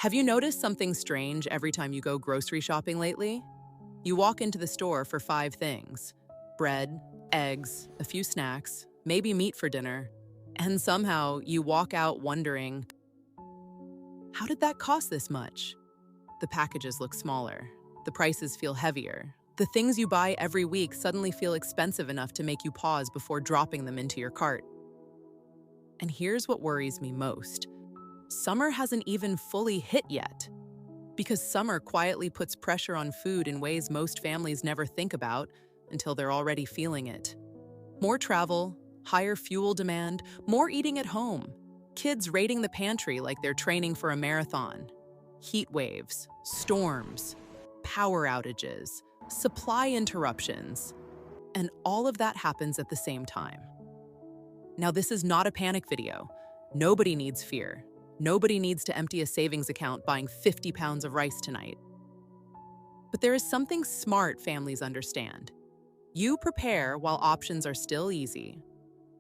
Have you noticed something strange every time you go grocery shopping lately? You walk into the store for five things: bread, eggs, a few snacks, maybe meat for dinner, and somehow you walk out wondering, how did that cost this much? The packages look smaller, the prices feel heavier. The things you buy every week suddenly feel expensive enough to make you pause before dropping them into your cart. And here's what worries me most. Summer hasn't even fully hit yet. Because summer quietly puts pressure on food in ways most families never think about until they're already feeling it. More travel, higher fuel demand, more eating at home, kids raiding the pantry like they're training for a marathon, heat waves, storms, power outages, supply interruptions, and all of that happens at the same time. Now, this is not a panic video. Nobody needs fear. Nobody needs to empty a savings account buying 50 pounds of rice tonight. But there is something smart families understand. You prepare while options are still easy.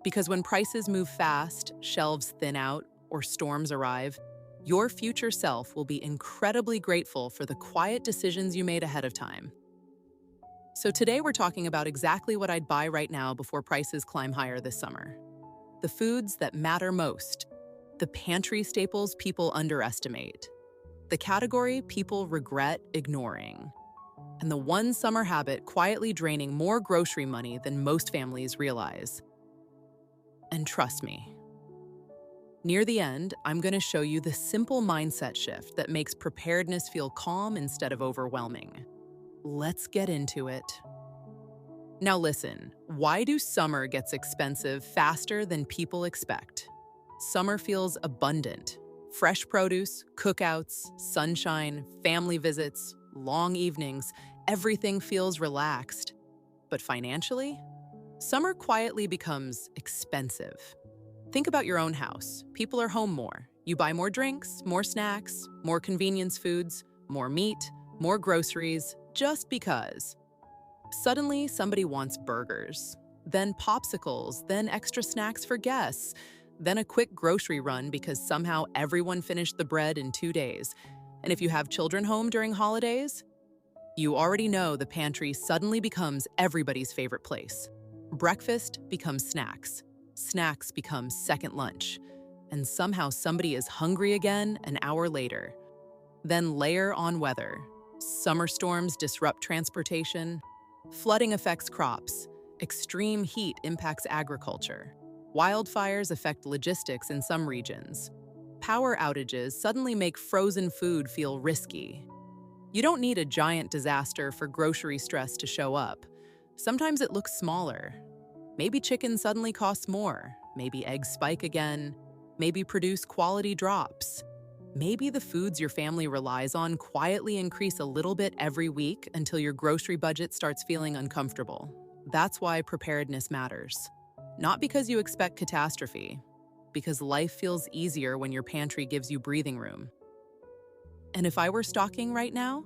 Because when prices move fast, shelves thin out, or storms arrive, your future self will be incredibly grateful for the quiet decisions you made ahead of time. So today we're talking about exactly what I'd buy right now before prices climb higher this summer. The foods that matter most. The pantry staples people underestimate. The category people regret ignoring. And the one summer habit quietly draining more grocery money than most families realize. And trust me, near the end, I'm going to show you the simple mindset shift that makes preparedness feel calm instead of overwhelming. Let's get into it. Now listen, why do summer gets expensive faster than people expect? Summer feels abundant. Fresh produce, cookouts, sunshine, family visits, long evenings, everything feels relaxed. But financially, summer quietly becomes expensive. Think about your own house. People are home more. You buy more drinks, more snacks, more convenience foods, more meat, more groceries, just because. Suddenly, somebody wants burgers, then popsicles, then extra snacks for guests, then a quick grocery run because somehow everyone finished the bread in 2 days. And if you have children home during holidays, you already know the pantry suddenly becomes everybody's favorite place. Breakfast becomes snacks. Snacks become second lunch. And somehow somebody is hungry again an hour later. Then layer on weather. Summer storms disrupt transportation. Flooding affects crops. Extreme heat impacts agriculture. Wildfires affect logistics in some regions. Power outages suddenly make frozen food feel risky. You don't need a giant disaster for grocery stress to show up. Sometimes it looks smaller. Maybe chicken suddenly costs more. Maybe eggs spike again. Maybe produce quality drops. Maybe the foods your family relies on quietly increase a little bit every week until your grocery budget starts feeling uncomfortable. That's why preparedness matters. Not because you expect catastrophe, because life feels easier when your pantry gives you breathing room. And if I were stocking right now,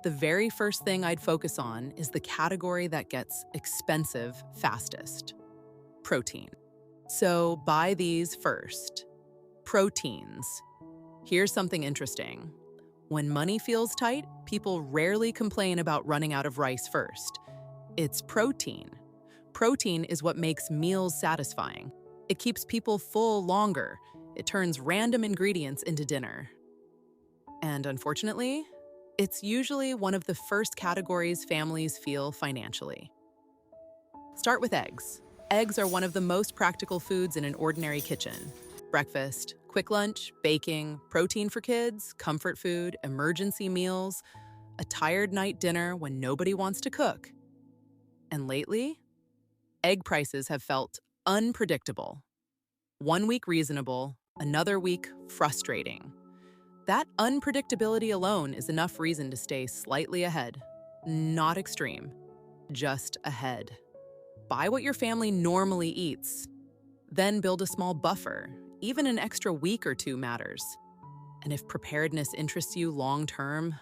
the very first thing I'd focus on is the category that gets expensive fastest: protein. So buy these first. Proteins. Here's something interesting. When money feels tight, people rarely complain about running out of rice first. It's protein. Protein is what makes meals satisfying. It keeps people full longer. It turns random ingredients into dinner. And unfortunately, it's usually one of the first categories families feel financially. Start with eggs. Eggs are one of the most practical foods in an ordinary kitchen. Breakfast, quick lunch, baking, protein for kids, comfort food, emergency meals, a tired night dinner when nobody wants to cook. And lately, egg prices have felt unpredictable. 1 week reasonable, another week frustrating. That unpredictability alone is enough reason to stay slightly ahead. Not extreme, just ahead. Buy what your family normally eats. Then build a small buffer. Even an extra week or two matters. And if preparedness interests you long term,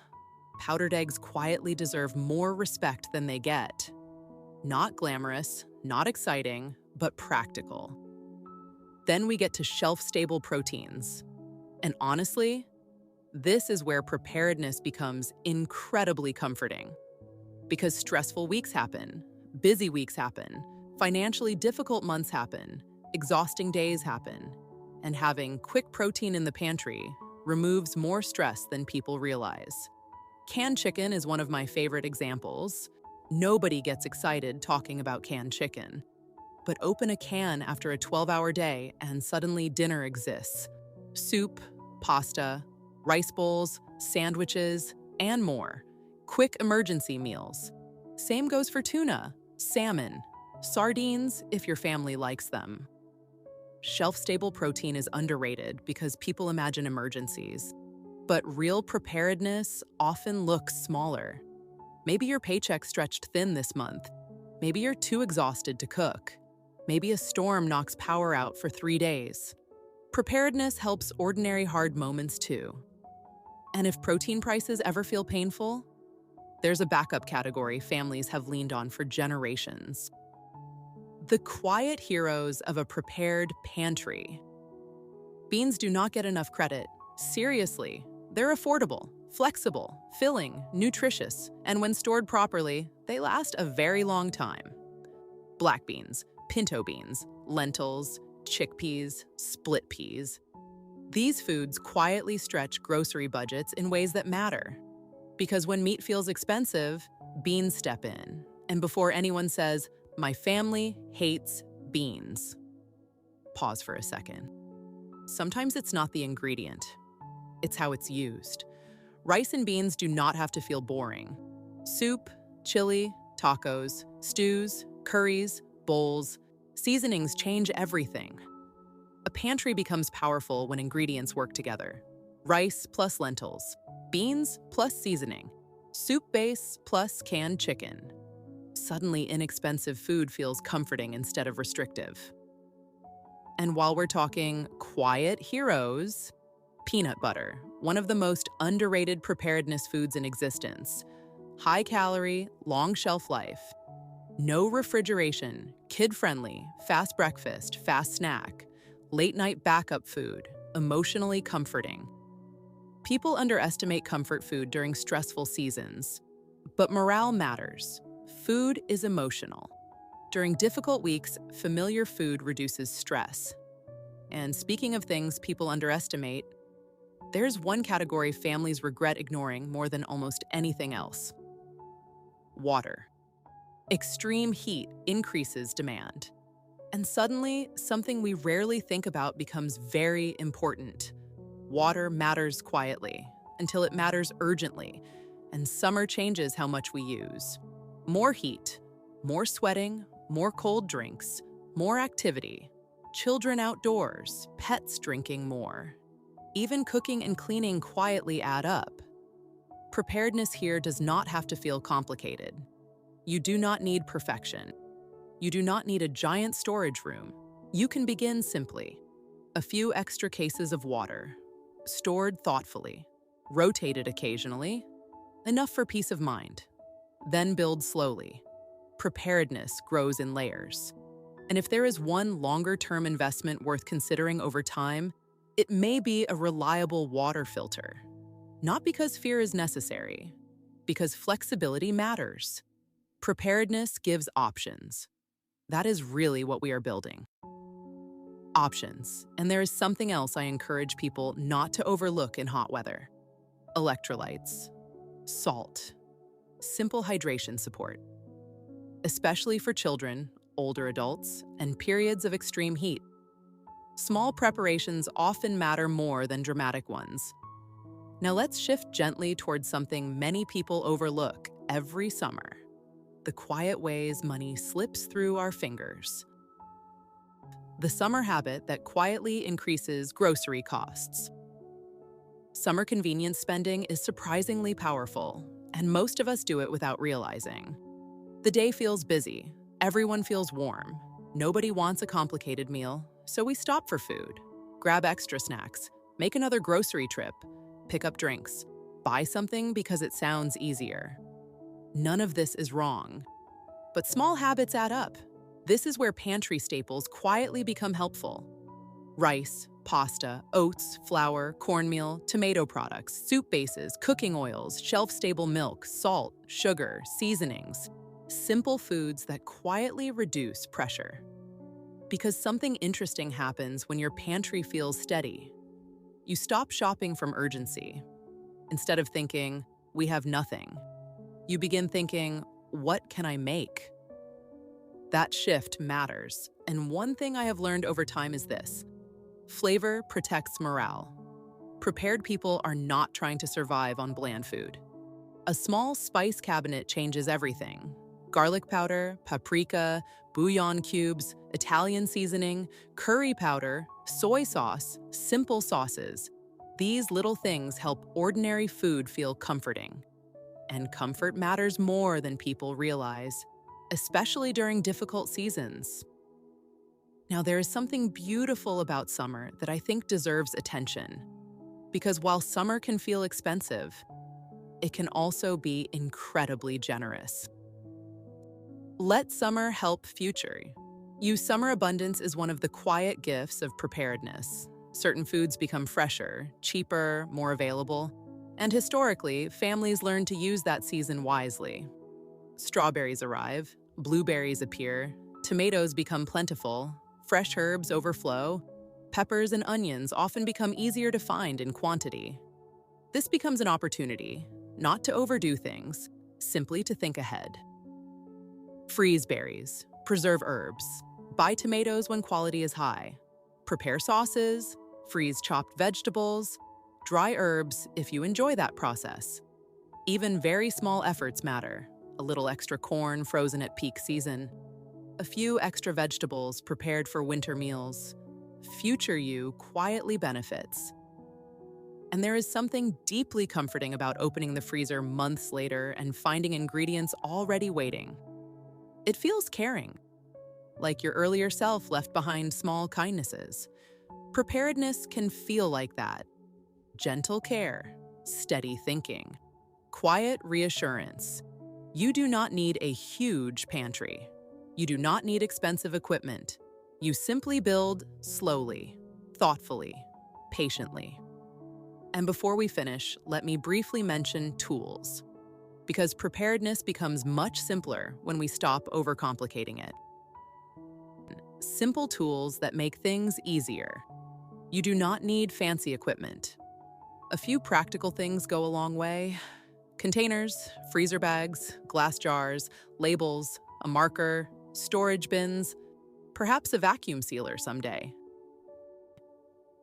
powdered eggs quietly deserve more respect than they get. Not glamorous, not exciting, but practical. Then we get to shelf-stable proteins. And honestly, This is where preparedness becomes incredibly comforting. Because stressful weeks happen, busy weeks happen, financially difficult months happen, exhausting days happen, and having quick protein in the pantry removes more stress than people realize. Canned chicken is one of my favorite examples. Nobody gets excited talking about canned chicken. But open a can after a 12-hour day and suddenly dinner exists. Soup, pasta, rice bowls, sandwiches, and more. Quick emergency meals. Same goes for tuna, salmon, sardines if your family likes them. Shelf-stable protein is underrated because people imagine emergencies. But real preparedness often looks smaller. Maybe your paycheck stretched thin this month. Maybe you're too exhausted to cook. Maybe a storm knocks power out for 3 days. Preparedness helps ordinary hard moments too. And if protein prices ever feel painful, there's a backup category families have leaned on for generations. The quiet heroes of a prepared pantry. Beans do not get enough credit. Seriously, they're affordable, flexible, filling, nutritious, and when stored properly, they last a very long time. Black beans, pinto beans, lentils, chickpeas, split peas. These foods quietly stretch grocery budgets in ways that matter. Because when meat feels expensive, beans step in. And before anyone says, "My family hates beans," pause for a second. Sometimes it's not the ingredient, it's how it's used. Rice and beans do not have to feel boring. Soup, chili, tacos, stews, curries, bowls, seasonings change everything. A pantry becomes powerful when ingredients work together. Rice plus lentils, beans plus seasoning, soup base plus canned chicken. Suddenly, inexpensive food feels comforting instead of restrictive. And while we're talking quiet heroes, peanut butter, one of the most underrated preparedness foods in existence. High calorie, long shelf life. No refrigeration, kid-friendly, fast breakfast, fast snack, late night backup food, emotionally comforting. People underestimate comfort food during stressful seasons, but morale matters. Food is emotional. During difficult weeks, familiar food reduces stress. And speaking of things people underestimate, there's one category families regret ignoring more than almost anything else. Water. Extreme heat increases demand. And suddenly, something we rarely think about becomes very important. Water matters quietly, until it matters urgently, and summer changes how much we use. More heat, more sweating, more cold drinks, more activity, children outdoors, pets drinking more. Even cooking and cleaning quietly add up. Preparedness here does not have to feel complicated. You do not need perfection. You do not need a giant storage room. You can begin simply. A few extra cases of water, stored thoughtfully, rotated occasionally, enough for peace of mind. Then build slowly. Preparedness grows in layers. And if there is one longer-term investment worth considering over time, it may be a reliable water filter. Not because fear is necessary, because flexibility matters. Preparedness gives options. That is really what we are building. Options. And there is something else I encourage people not to overlook in hot weather. Electrolytes, salt, simple hydration support. Especially for children, older adults, and periods of extreme heat. Small preparations often matter more than dramatic ones. Now let's shift gently towards something many people overlook every summer. The quiet ways money slips through our fingers. The summer habit that quietly increases grocery costs. Summer convenience spending is surprisingly powerful, and most of us do it without realizing. The day feels busy, everyone feels warm, nobody wants a complicated meal, so we stop for food, grab extra snacks, make another grocery trip, pick up drinks, buy something because it sounds easier. None of this is wrong. But small habits add up. This is where pantry staples quietly become helpful. Rice, pasta, oats, flour, cornmeal, tomato products, soup bases, cooking oils, shelf-stable milk, salt, sugar, seasonings. Simple foods that quietly reduce pressure. Because something interesting happens when your pantry feels steady. You stop shopping from urgency. Instead of thinking, we have nothing, you begin thinking, what can I make? That shift matters, and one thing I have learned over time is this: flavor protects morale. Prepared people are not trying to survive on bland food. A small spice cabinet changes everything. Garlic powder, paprika, bouillon cubes, Italian seasoning, curry powder, soy sauce, simple sauces. These little things help ordinary food feel comforting. And comfort matters more than people realize, especially during difficult seasons. Now, there is something beautiful about summer that I think deserves attention. Because while summer can feel expensive, it can also be incredibly generous. Let summer help future. Use summer abundance as one of the quiet gifts of preparedness. Certain foods become fresher, cheaper, more available. And historically, families learn to use that season wisely. Strawberries arrive, blueberries appear, tomatoes become plentiful, fresh herbs overflow, peppers and onions often become easier to find in quantity. This becomes an opportunity, not to overdo things, simply to think ahead. Freeze berries, preserve herbs, buy tomatoes when quality is high, prepare sauces, freeze chopped vegetables, dry herbs if you enjoy that process. Even very small efforts matter. A little extra corn frozen at peak season, a few extra vegetables prepared for winter meals. Future you quietly benefits. And there is something deeply comforting about opening the freezer months later and finding ingredients already waiting. It feels caring, like your earlier self left behind small kindnesses. Preparedness can feel like that. Gentle care, steady thinking, quiet reassurance. You do not need a huge pantry. You do not need expensive equipment. You simply build slowly, thoughtfully, patiently. And before we finish, let me briefly mention tools. Because preparedness becomes much simpler when we stop overcomplicating it. Simple tools that make things easier. You do not need fancy equipment. A few practical things go a long way. Containers, freezer bags, glass jars, labels, a marker, storage bins, perhaps a vacuum sealer someday.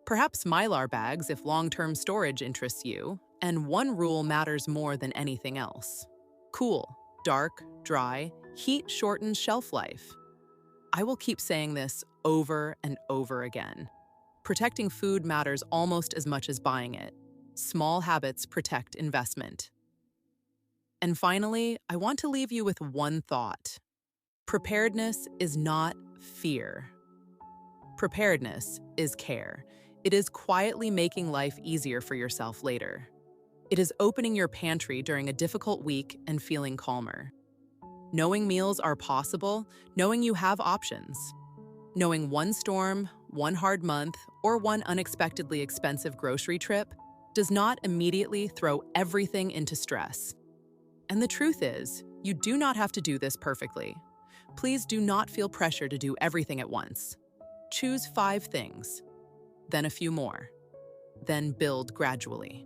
Perhaps Mylar bags if long-term storage interests you, and one rule matters more than anything else. Cool, dark, dry, heat shortens shelf life. I will keep saying this over and over again. Protecting food matters almost as much as buying it. Small habits protect investment. And finally, I want to leave you with one thought. Preparedness is not fear. Preparedness is care. It is quietly making life easier for yourself later. It is opening your pantry during a difficult week and feeling calmer. Knowing meals are possible, knowing you have options. Knowing one storm, one hard month, or one unexpectedly expensive grocery trip does not immediately throw everything into stress. And the truth is, you do not have to do this perfectly. Please do not feel pressure to do everything at once. Choose 5 things, then a few more, then build gradually.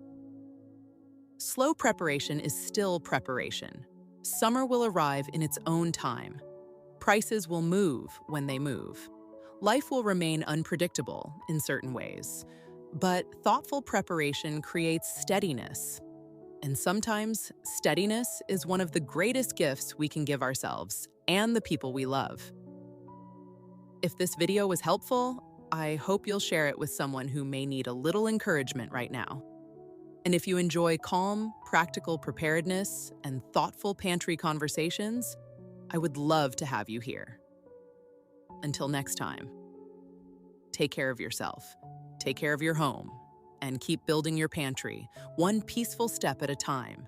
Slow preparation is still preparation. Summer will arrive in its own time. Prices will move when they move. Life will remain unpredictable in certain ways, but thoughtful preparation creates steadiness. And sometimes, steadiness is one of the greatest gifts we can give ourselves and the people we love. If this video was helpful, I hope you'll share it with someone who may need a little encouragement right now. And if you enjoy calm, practical preparedness and thoughtful pantry conversations, I would love to have you here. Until next time, take care of yourself, take care of your home, and keep building your pantry, one peaceful step at a time.